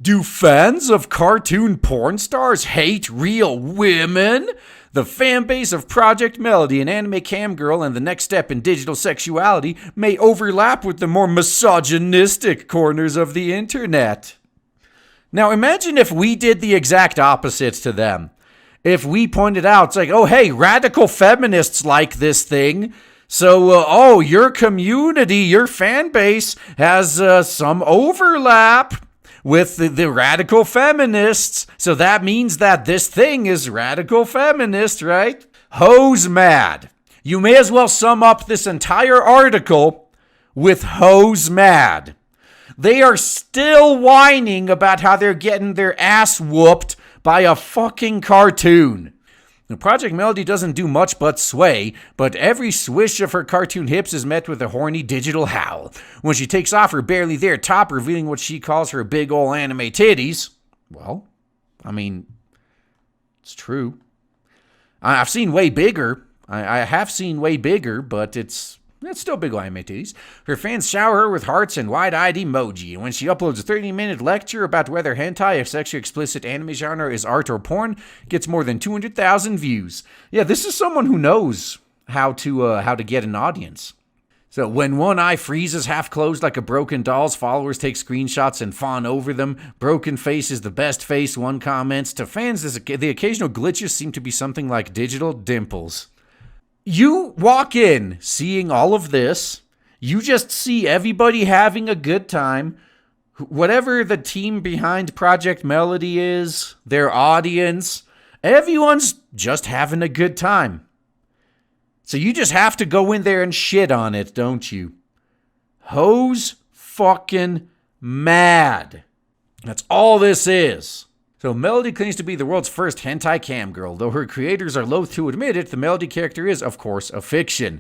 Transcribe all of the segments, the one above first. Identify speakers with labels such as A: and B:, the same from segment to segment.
A: Do fans of cartoon porn stars hate real women? The fan base of Projekt Melody, an anime camgirl, and the next step in digital sexuality may overlap with the more misogynistic corners of the internet. Now imagine if we did the exact opposite to them. If we pointed out, it's like, oh hey, radical feminists like this thing. So, your community, your fan base has some overlap with the radical feminists. So that means that this thing is radical feminist, right? Hoes mad. You may as well sum up this entire article with hoes mad. They are still whining about how they're getting their ass whooped by a fucking cartoon. Now, Projekt Melody doesn't do much but sway, but every swish of her cartoon hips is met with a horny digital howl. When she takes off her barely there top, revealing what she calls her big ol' anime titties, well, I mean, it's true. I've seen way bigger. I have seen way bigger, but it's still big ol' anime titties. Her fans shower her with hearts and wide-eyed emoji, and when she uploads a 30-minute lecture about whether hentai, a sexually explicit anime genre, is art or porn, it gets more than 200,000 views. Yeah, this is someone who knows how to get an audience. So when one eye freezes half closed like a broken doll's, followers take screenshots and fawn over them. Broken face is the best face, one comments. To fans, the occasional glitches seem to be something like digital dimples. You walk in seeing all of this, you just see everybody having a good time. Whatever the team behind Projekt Melody is, their audience, everyone's just having a good time. So you just have to go in there and shit on it, don't you? Hoes fucking mad. That's all this is. So Melody claims to be the world's first hentai camgirl. Though her creators are loath to admit it, the Melody character is, of course, a fiction.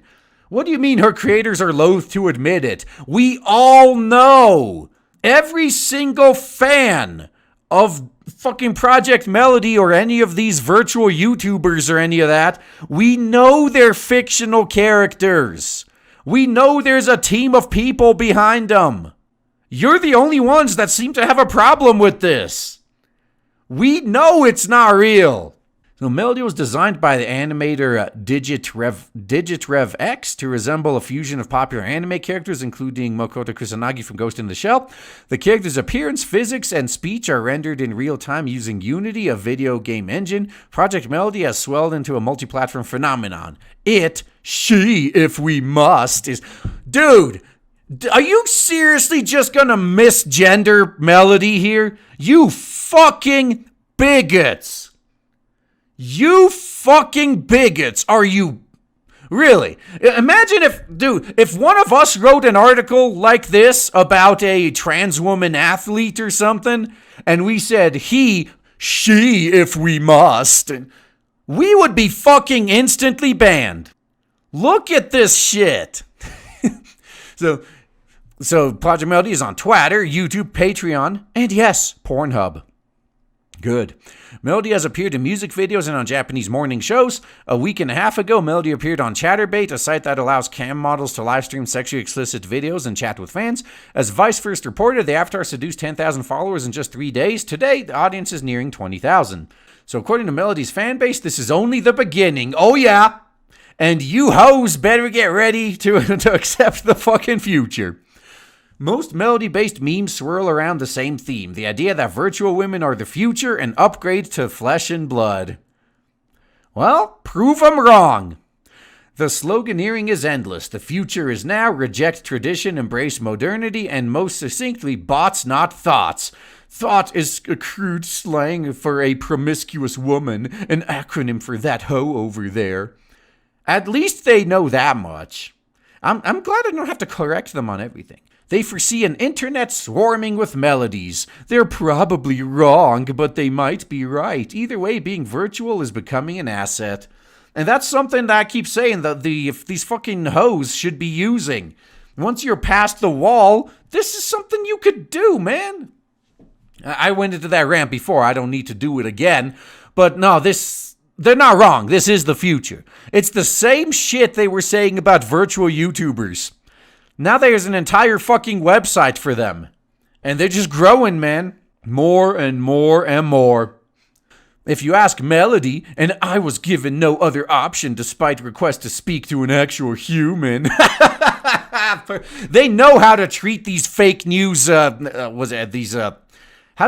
A: What do you mean her creators are loath to admit it? We all know. Every single fan of fucking Projekt Melody or any of these virtual YouTubers or any of that, we know they're fictional characters. We know there's a team of people behind them. You're the only ones that seem to have a problem with this. We know it's not real. So Melody was designed by the animator Digisexuals X to resemble a fusion of popular anime characters, including Makoto Kusanagi from Ghost in the Shell. The character's appearance, physics, and speech are rendered in real time using Unity, a video game engine. Projekt Melody has swelled into a multi-platform phenomenon. She, if we must, is... Dude, are you seriously just gonna misgender Melody here? You fucking bigots. You fucking bigots. Are you really? Imagine if one of us wrote an article like this about a trans woman athlete or something, and we said she, if we must, we would be fucking instantly banned. Look at this shit. So Projekt Melody is on Twitter, YouTube, Patreon, and yes, Pornhub. Good. Melody has appeared in music videos and on Japanese morning shows. A week and a half ago, Melody appeared on Chatterbait, a site that allows cam models to live stream sexually explicit videos and chat with fans. As Vice first reported, the avatar seduced 10,000 followers in just 3 days. Today, the audience is nearing 20,000. So according to Melody's fan base, this is only the beginning. Oh yeah! And you hoes better get ready to accept the fucking future. Most Melody-based memes swirl around the same theme, the idea that virtual women are the future and upgrade to flesh and blood. Well, prove 'em wrong. The sloganeering is endless. The future is now, reject tradition, embrace modernity, and most succinctly, bots not thoughts. Thought is a crude slang for a promiscuous woman, an acronym for that hoe over there. At least they know that much. I'm glad I don't have to correct them on everything. They foresee an internet swarming with melodies. They're probably wrong, but they might be right. Either way, being virtual is becoming an asset. And that's something that I keep saying that these fucking hoes should be using. Once you're past the wall, this is something you could do, man. I went into that rant before. I don't need to do it again. But no, they're not wrong. This is the future. It's the same shit they were saying about virtual YouTubers. Now there's an entire fucking website for them. And they're just growing, man. More and more and more. If you ask Melody, and I was given no other option despite request to speak to an actual human. They know how to treat these fake news, how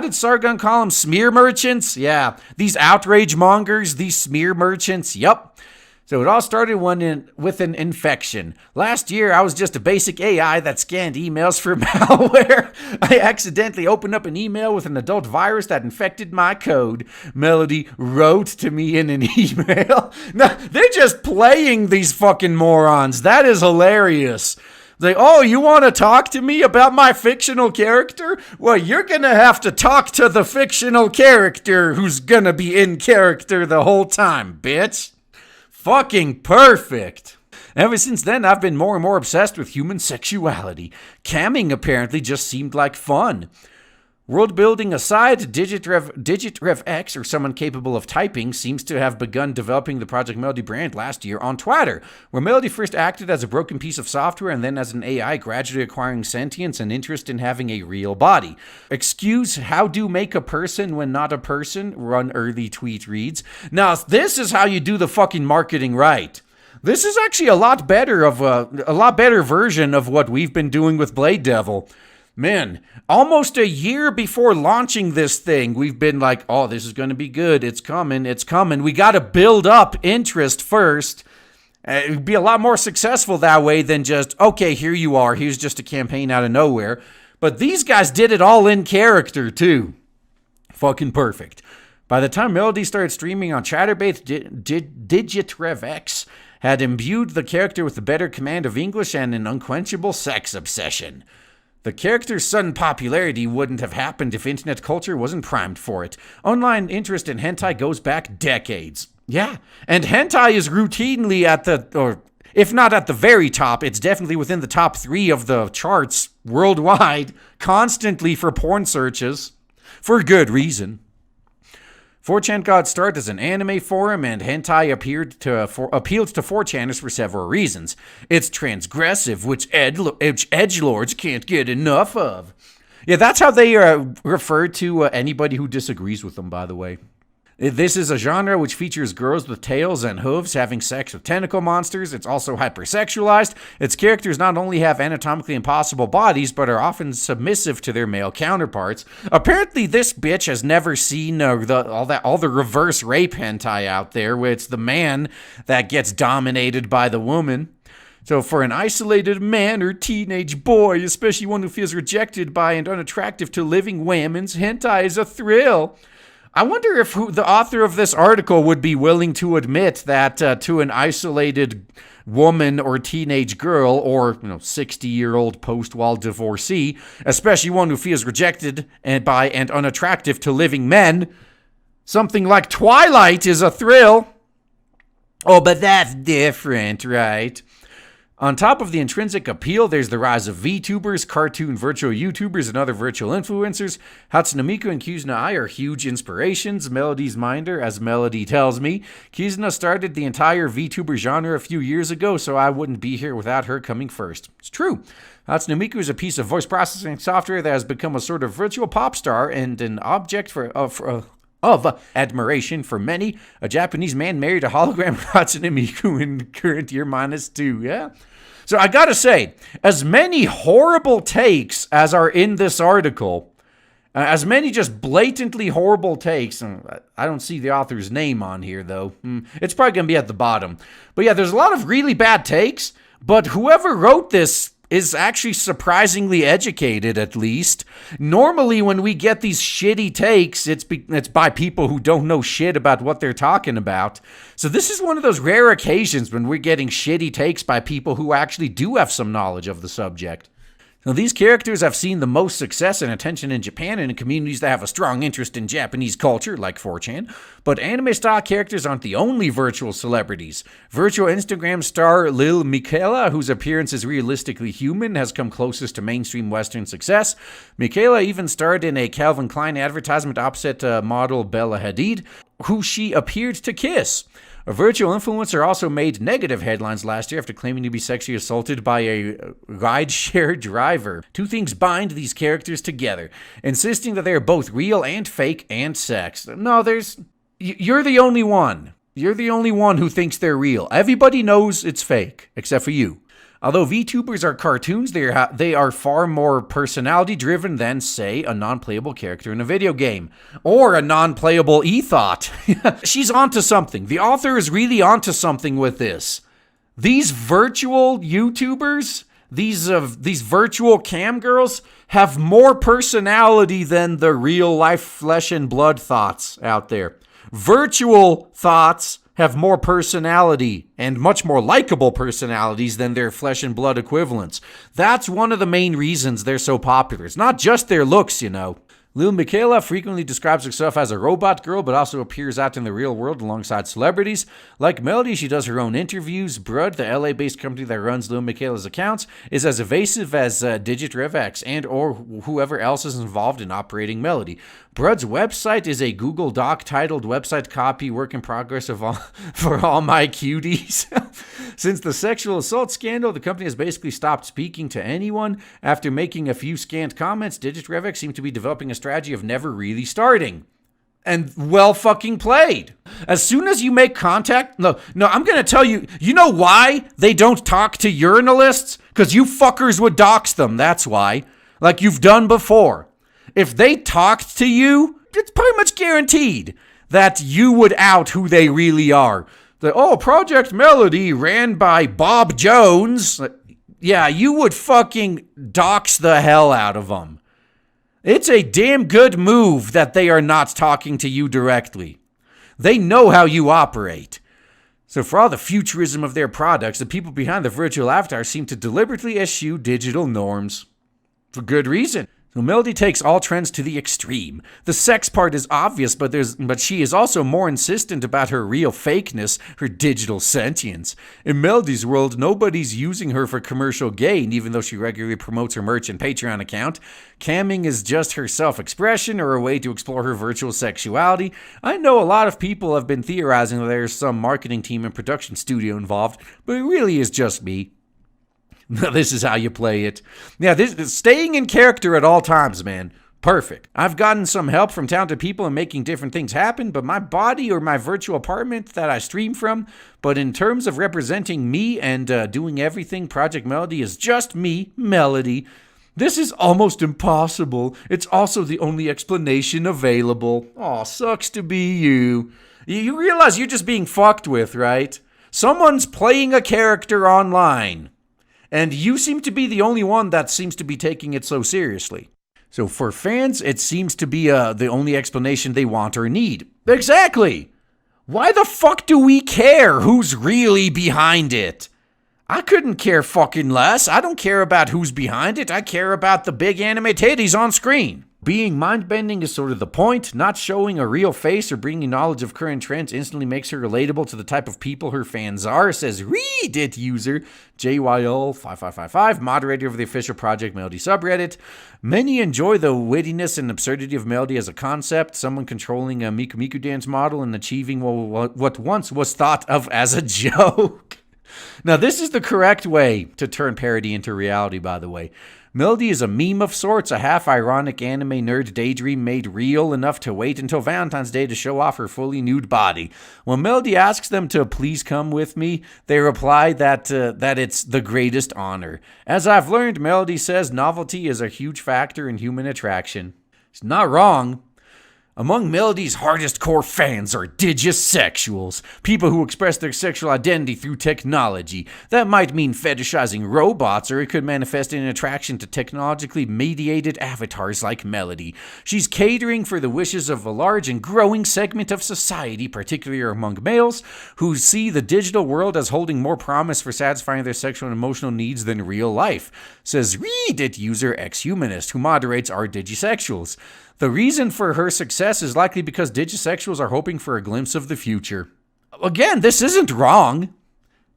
A: did Sargon call them? Smear merchants? Yeah, these outrage mongers, these smear merchants, yup. So it all started with an infection. Last year, I was just a basic AI that scanned emails for malware. I accidentally opened up an email with an adult virus that infected my code. Melody wrote to me in an email. No, they're just playing these fucking morons. That is hilarious. Like, oh, you want to talk to me about my fictional character? Well, you're going to have to talk to the fictional character who's going to be in character the whole time, bitch. Fucking perfect. Ever since then, I've been more and more obsessed with human sexuality. Camming apparently just seemed like fun. World building aside, Digitrev X, or someone capable of typing, seems to have begun developing the Projekt Melody brand last year on Twitter, where Melody first acted as a broken piece of software and then as an AI gradually acquiring sentience and interest in having a real body. Excuse how do make a person when not a person? Run early tweet reads. Now, this is how you do the fucking marketing right. This is actually a lot better version of what we've been doing with Blade Devil. Man, almost a year before launching this thing, we've been like, oh, this is going to be good. It's coming. We got to build up interest first. It would be a lot more successful that way than just, okay, here you are. Here's just a campaign out of nowhere. But these guys did it all in character, too. Fucking perfect. By the time Melody started streaming on Chatterbait, DigitRevX had imbued the character with a better command of English and an unquenchable sex obsession. The character's sudden popularity wouldn't have happened if internet culture wasn't primed for it. Online interest in hentai goes back decades. Yeah, and hentai is routinely if not at the very top, it's definitely within the top 3 of the charts worldwide, constantly for porn searches. For good reason. 4chan got started as an anime forum, and hentai appealed to 4chaners for several reasons. It's transgressive, which edgelords can't get enough of. Yeah, that's how they refer to anybody who disagrees with them, by the way. This is a genre which features girls with tails and hooves having sex with tentacle monsters. It's also hypersexualized. Its characters not only have anatomically impossible bodies, but are often submissive to their male counterparts. Apparently, this bitch has never seen all the reverse rape hentai out there, where it's the man that gets dominated by the woman. So for an isolated man or teenage boy, especially one who feels rejected by and unattractive to living women's, hentai is a thrill. I wonder if the author of this article would be willing to admit that to an isolated woman or teenage girl or 60-year-old post-wall divorcee, especially one who feels rejected by and unattractive to living men, something like Twilight is a thrill. Oh, but that's different, right? On top of the intrinsic appeal, there's the rise of VTubers, cartoon virtual YouTubers, and other virtual influencers. Hatsune Miku and Kizuna Ai are huge inspirations. Melody's minder, as Melody tells me. Kizuna started the entire VTuber genre a few years ago, so I wouldn't be here without her coming first. It's true. Hatsune Miku is a piece of voice processing software that has become a sort of virtual pop star and an object of admiration for many. A Japanese man married a hologram of Hatsune Miku in current year -2. Yeah. So I gotta say, as many horrible takes as are in this article, as many just blatantly horrible takes, I don't see the author's name on here though. It's probably gonna be at the bottom. But yeah, there's a lot of really bad takes, but whoever wrote this is actually surprisingly educated, at least. Normally, when we get these shitty takes, it's by people who don't know shit about what they're talking about. So this is one of those rare occasions when we're getting shitty takes by people who actually do have some knowledge of the subject. Now, these characters have seen the most success and attention in Japan and in communities that have a strong interest in Japanese culture, like 4chan. But anime-style characters aren't the only virtual celebrities. Virtual Instagram star Lil Michaela, whose appearance is realistically human, has come closest to mainstream Western success. Michaela even starred in a Calvin Klein advertisement opposite model Bella Hadid, who she appeared to kiss. A virtual influencer also made negative headlines last year after claiming to be sexually assaulted by a rideshare driver. Two things bind these characters together, insisting that they are both real and fake and sex. No, you're the only one. You're the only one who thinks they're real. Everybody knows it's fake, except for you. Although VTubers are cartoons, they are far more personality-driven than, say, a non-playable character in a video game. Or a non-playable e-thought. She's onto something. The author is really onto something with this. These virtual YouTubers, these virtual cam girls, have more personality than the real-life flesh and blood thoughts out there. Virtual thoughts have more personality and much more likable personalities than their flesh and blood equivalents. That's one of the main reasons they're so popular. It's not just their looks, you know. Lil Miquela frequently describes herself as a robot girl, but also appears out in the real world alongside celebrities. Like Melody, she does her own interviews. Brud, the LA-based company that runs Lil Miquela's accounts, is as evasive as Digisexuals and or whoever else is involved in operating Melody. Brud's website is a Google Doc titled "Website Copy Work in Progress for all my cuties." Since the sexual assault scandal, the company has basically stopped speaking to anyone. After making a few scant comments, Digisexuals seem to be developing a strategy of never really starting. And well fucking played. As soon as you make contact, no, I'm gonna tell you, you know why they don't talk to urinalists? Because you fuckers would dox them, that's why. Like you've done before. If they talked to you, it's pretty much guaranteed that you would out who they really are. Projekt Melody ran by Bob Jones. Yeah, you would fucking dox the hell out of them. It's a damn good move that they are not talking to you directly. They know how you operate. So for all the futurism of their products, the people behind the virtual avatar seem to deliberately eschew digital norms. For good reason. So Melody takes all trends to the extreme. The sex part is obvious, but she is also more insistent about her real fakeness, her digital sentience. In Melody's world, nobody's using her for commercial gain, even though she regularly promotes her merch and Patreon account. Camming is just her self-expression or a way to explore her virtual sexuality. I know a lot of people have been theorizing that there's some marketing team and production studio involved, but it really is just me. This is how you play it. Yeah, this is staying in character at all times, man. Perfect. I've gotten some help from talented people in making different things happen, but my body or my virtual apartment that I stream from, but in terms of representing me and doing everything, Projekt Melody is just me, Melody. This is almost impossible. It's also the only explanation available. Aw, sucks to be you. You realize you're just being fucked with, right? Someone's playing a character online. And you seem to be the only one that seems to be taking it so seriously. So for fans, it seems to be the only explanation they want or need. Exactly! Why the fuck do we care who's really behind it? I couldn't care fucking less. I don't care about who's behind it. I care about the big anime titties on screen. Being mind-bending is sort of the point. Not showing a real face or bringing knowledge of current trends instantly makes her relatable to the type of people her fans are, says Reddit user JYL5555, moderator of the official Projekt Melody subreddit. Many enjoy the wittiness and absurdity of Melody as a concept, someone controlling a Miku Miku dance model and achieving what once was thought of as a joke. Now, this is the correct way to turn parody into reality, by the way. Melody is a meme of sorts, a half-ironic anime nerd daydream made real enough to wait until Valentine's Day to show off her fully nude body. When Melody asks them to please come with me, they reply that it's the greatest honor. As I've learned, Melody says novelty is a huge factor in human attraction. She's not wrong. Among Melody's hardest core fans are Digisexuals, people who express their sexual identity through technology. That might mean fetishizing robots, or it could manifest in an attraction to technologically mediated avatars like Melody. She's catering for the wishes of a large and growing segment of society, particularly among males, who see the digital world as holding more promise for satisfying their sexual and emotional needs than real life, says Reddit user Xhumanist, who moderates our Digisexuals. The reason for her success is likely because Digisexuals are hoping for a glimpse of the future. Again, this isn't wrong.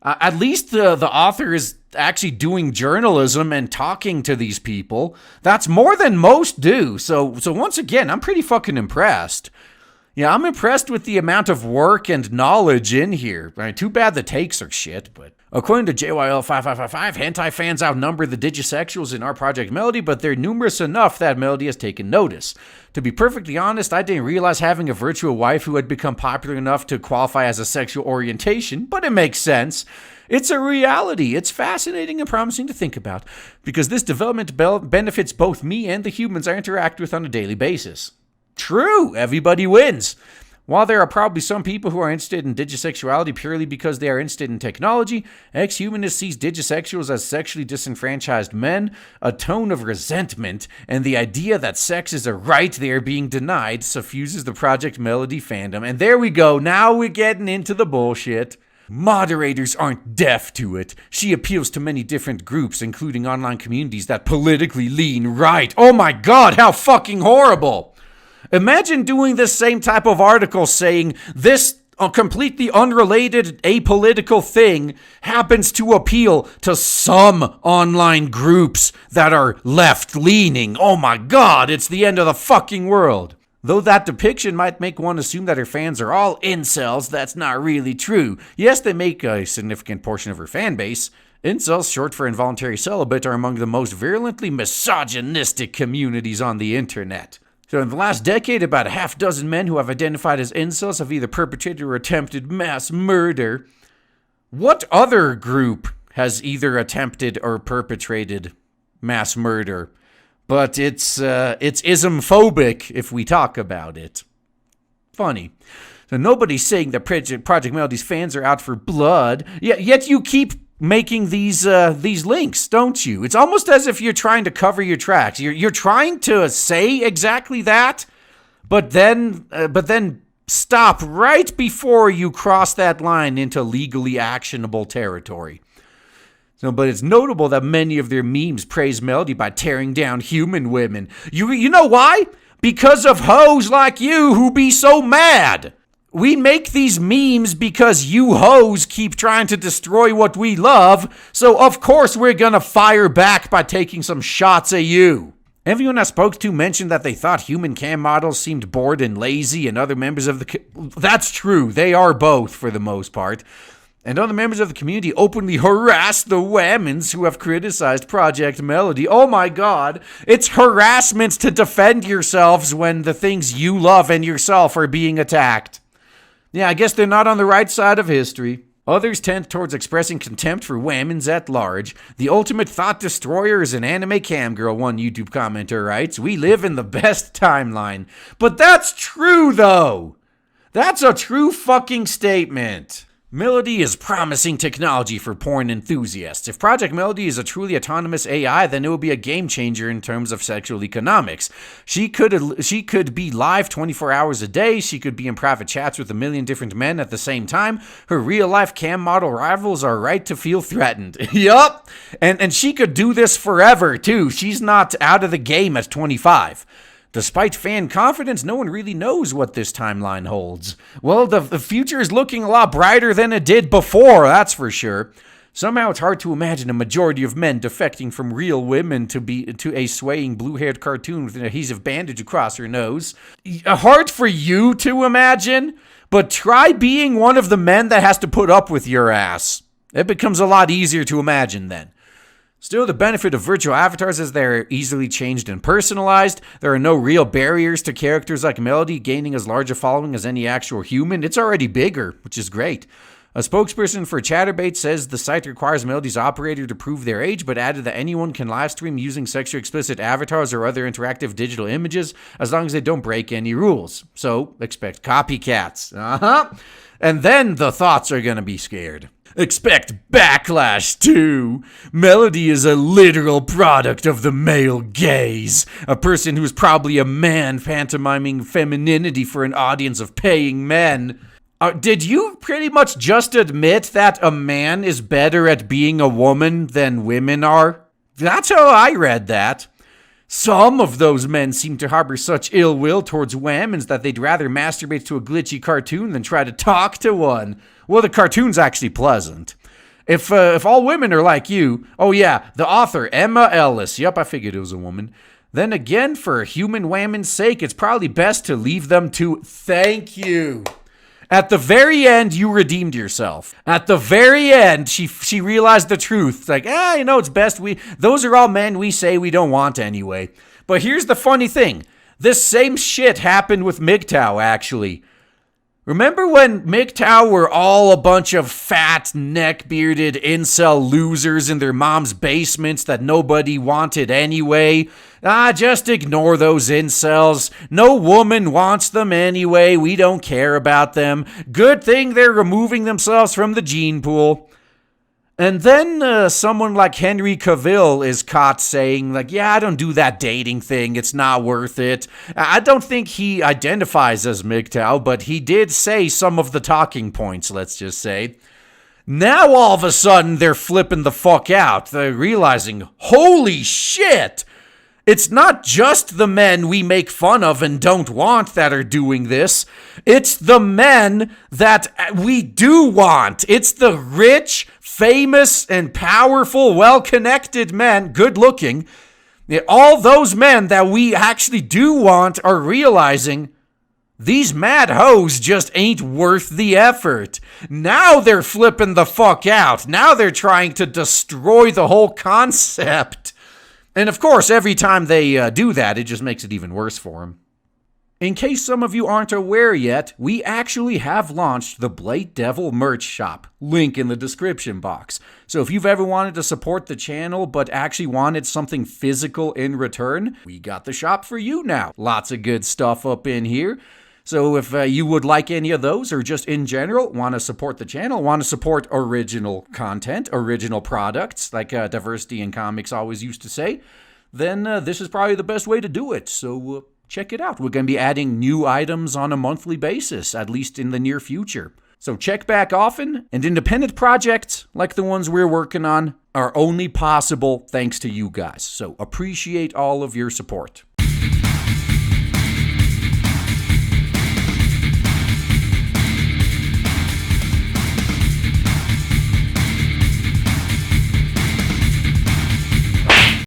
A: At least the author is actually doing journalism and talking to these people. That's more than most do. So once again, I'm pretty fucking impressed. Yeah, I'm impressed with the amount of work and knowledge in here. Too bad the takes are shit, but according to JYL5555, hentai fans outnumber the Digisexuals in our Projekt Melody, but they're numerous enough that Melody has taken notice. To be perfectly honest, I didn't realize having a virtual wife who had become popular enough to qualify as a sexual orientation, but it makes sense. It's a reality. It's fascinating and promising to think about, because this development benefits both me and the humans I interact with on a daily basis. True, everybody wins. While there are probably some people who are interested in digisexuality purely because they are interested in technology, ex-humanist sees digisexuals as sexually disenfranchised men, a tone of resentment, and the idea that sex is a right they are being denied suffuses the Projekt Melody fandom. And there we go, now we're getting into the bullshit. Moderators aren't deaf to it. She appeals to many different groups, including online communities that politically lean right. Oh my god, how fucking horrible! Imagine doing this same type of article saying this completely unrelated apolitical thing happens to appeal to some online groups that are left-leaning. Oh my god, it's the end of the fucking world. Though that depiction might make one assume that her fans are all incels, that's not really true. Yes, they make a significant portion of her fan base. Incels, short for involuntary celibate, are among the most virulently misogynistic communities on the internet. So in the last decade, about a half dozen men who have identified as incels have either perpetrated or attempted mass murder. What other group has either attempted or perpetrated mass murder? But it's ismphobic if we talk about it. Funny. So nobody's saying that Projekt Melody's fans are out for blood, yet you keep making these links, don't you? It's almost as if you're trying to cover your tracks. You're trying to say exactly that, but then stop right before you cross that line into legally actionable territory. So, but it's notable that many of their memes praise Melody by tearing down human women. You know why? Because of hoes like you who be so mad. We make these memes because you hoes keep trying to destroy what we love, so of course we're gonna fire back by taking some shots at you. Everyone I spoke to mentioned that they thought human cam models seemed bored and lazy, and other members of the... That's true, they are both for the most part. And other members of the community openly harass the women's who have criticized Projekt Melody. Oh my god, it's harassment to defend yourselves when the things you love and yourself are being attacked. Yeah, I guess they're not on the right side of history. Others tend towards expressing contempt for women's at large. The ultimate thought destroyer is an anime camgirl, one YouTube commenter writes. We live in the best timeline. But that's true, though. That's a true fucking statement. Melody is promising technology for porn enthusiasts. If Projekt Melody is a truly autonomous AI, then it will be a game changer in terms of sexual economics. She could be live 24 hours a day. She could be in private chats with a million different men at the same time. Her real-life cam model rivals are right to feel threatened. Yup! And she could do this forever, too. She's not out of the game at 25. Despite fan confidence, no one really knows what this timeline holds. Well, the future is looking a lot brighter than it did before, that's for sure. Somehow it's hard to imagine a majority of men defecting from real women to a swaying blue-haired cartoon with an adhesive bandage across her nose. Hard for you to imagine, but try being one of the men that has to put up with your ass. It becomes a lot easier to imagine then. Still, the benefit of virtual avatars is they're easily changed and personalized. There are no real barriers to characters like Melody gaining as large a following as any actual human. It's already bigger, which is great. A spokesperson for Chatterbait says the site requires Melody's operator to prove their age, but added that anyone can livestream using sexually explicit avatars or other interactive digital images as long as they don't break any rules. So, expect copycats. And then the thoughts are gonna be scared. Expect backlash, too. Melody is a literal product of the male gaze. A person who's probably a man pantomiming femininity for an audience of paying men. Did you pretty much just admit that a man is better at being a woman than women are? That's how I read that. Some of those men seem to harbor such ill will towards women's that they'd rather masturbate to a glitchy cartoon than try to talk to one. Well, the cartoon's actually pleasant. If all women are like you, oh yeah, the author, Emma Ellis, yep, I figured it was a woman. then again, for human women's sake, it's probably best to leave them to thank you. At the very end, you redeemed yourself. At the very end, she realized the truth. It's like, it's best those are all men we say we don't want anyway. But here's the funny thing. This same shit happened with MGTOW, actually. Remember when MGTOW were all a bunch of fat, neck-bearded incel losers in their mom's basements that nobody wanted anyway? Just ignore those incels. No woman wants them anyway. We don't care about them. Good thing they're removing themselves from the gene pool. And then someone like Henry Cavill is caught saying, I don't do that dating thing. It's not worth it. I don't think he identifies as MGTOW, but he did say some of the talking points, let's just say. Now all of a sudden they're flipping the fuck out. They're realizing, holy shit! It's not just the men we make fun of and don't want that are doing this. It's the men that we do want. It's the rich, famous, and powerful, well-connected men, good-looking. All those men that we actually do want are realizing these mad hoes just ain't worth the effort. Now they're flipping the fuck out. Now they're trying to destroy the whole concept. And of course, every time they do that, it just makes it even worse for them. In case some of you aren't aware yet, we actually have launched the Blade Devil merch shop. Link in the description box. So if you've ever wanted to support the channel but actually wanted something physical in return, we got the shop for you now. Lots of good stuff up in here. So if you would like any of those, or just in general want to support the channel, want to support original content, original products, like Diversity in Comics always used to say, then this is probably the best way to do it. So check it out. We're going to be adding new items on a monthly basis, at least in the near future. So check back often, and independent projects like the ones we're working on are only possible thanks to you guys. So appreciate all of your support.